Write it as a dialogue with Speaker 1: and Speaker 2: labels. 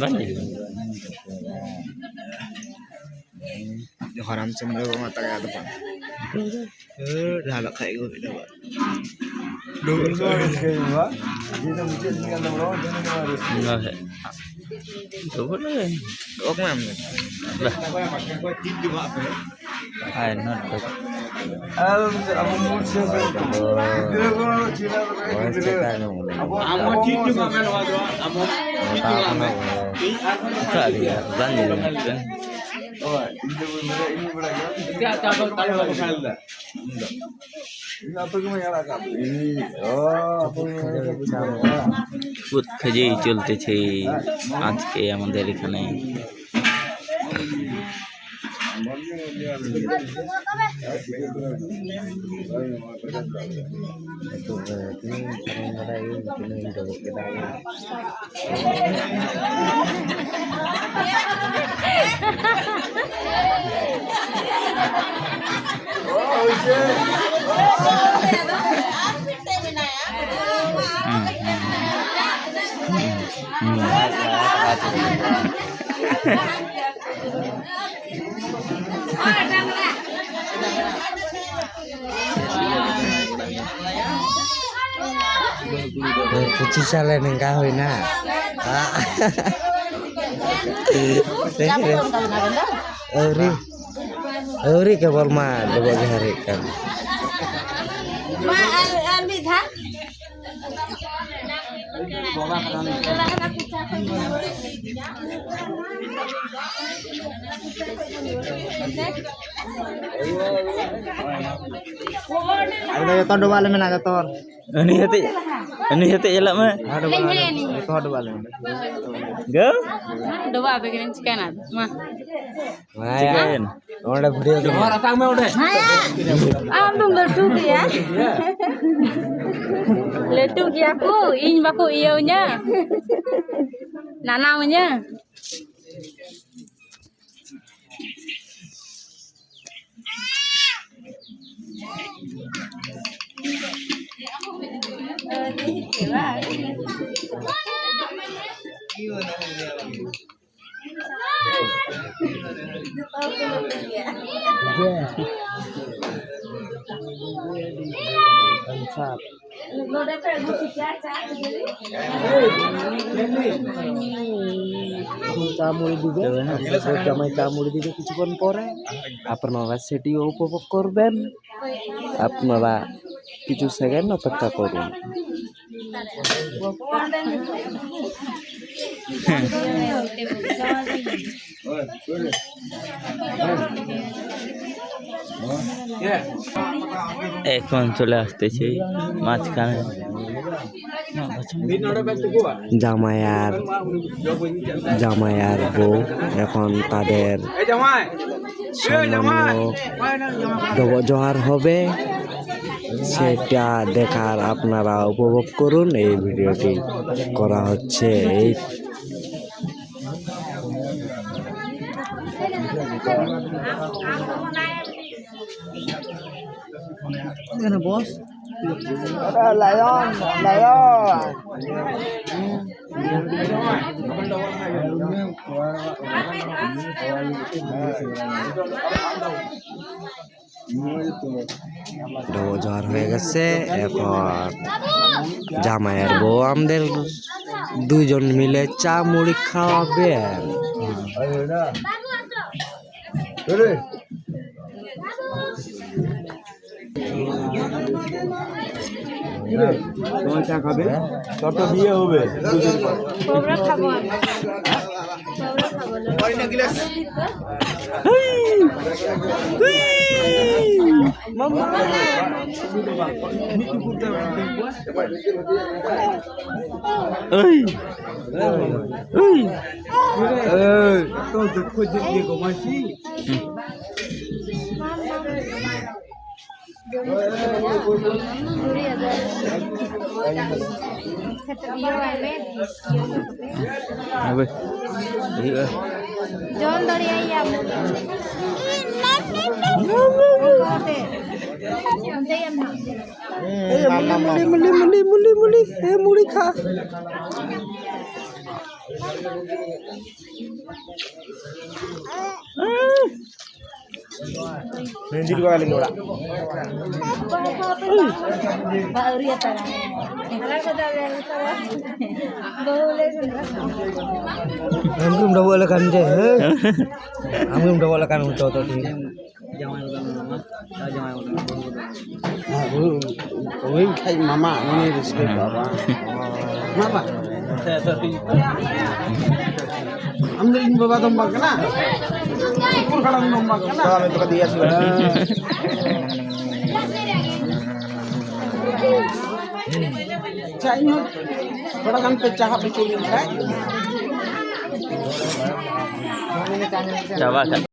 Speaker 1: Banyak.
Speaker 2: Haram cendera mata kayak apa? Dah lah kayak gue dah. Dua dua. Dia nak bincang dengan orang dia nak harus.
Speaker 1: Enggak. Coba lah.
Speaker 2: Ok mam.
Speaker 1: Lah. Hai, not.
Speaker 2: Abu mursa. Dia kau Cina Abu cinta makan wajah. Abu cinta makan.
Speaker 1: Tak dia. Banyak.
Speaker 2: Oh, ini berapa? Ini apa kali dah? Ini apa cuma yang lagam? Ini, oh, apa yang
Speaker 1: খুদ খেজেই চলতেছে আজকে আমাদের এখানে।
Speaker 2: Kuci salah nengkah wina. Eri ke Polma, coba diharikan.
Speaker 3: Ma ambil dah.
Speaker 2: Ada yang dua balik mana kator?
Speaker 1: Ini hati jelak mah.
Speaker 2: Ada balik. Kator dua balik.
Speaker 1: Go.
Speaker 3: Dua bikin chicken ada. Ma.
Speaker 1: Chicken.
Speaker 2: Orang video tu. Orang datang mau deh.
Speaker 3: Ambil letu ya. Letu kia aku, ini baku iaunya. Nanaunya.
Speaker 2: চামড়ি দিবে জামাই চামড়ি দিবে কিছুক্ষণ পরে আপনারা সেটি উপভোগ করবেন আপনারা কিছু সেকেন্ড অপেক্ষা করুন
Speaker 1: এখন চলে আসতেছি মাঝখানে
Speaker 2: জামাই আর বউ এখন তাদের জোহার হবে সেটা দেখার আপনারা উপভোগ করুন এই ভিডিওটি করা হচ্ছে এই বস লায়ন জোয়ার হয়ে গেছে এখন জামাইয়ের বউ আমাদের দুজন মিলে চা মুড়ি খাওয়াবে তোমার চা খাবে তোর তো বিয়ে হবে তো দুঃখ দিয়ে কমাইছি
Speaker 3: John dari ayam.
Speaker 2: মুড়ি খা Nanti dua kali orang. Angkum dah boleh kan je. Angkum dah boleh kan untuk tu. Kau kai mama ni risiko bapa. Mama. Ambil ini bapa tombak kena. Pur kadang tombak kena. Kami tu dia sudah. Caknya, kadang pecah peculin kai.
Speaker 1: Coba kan.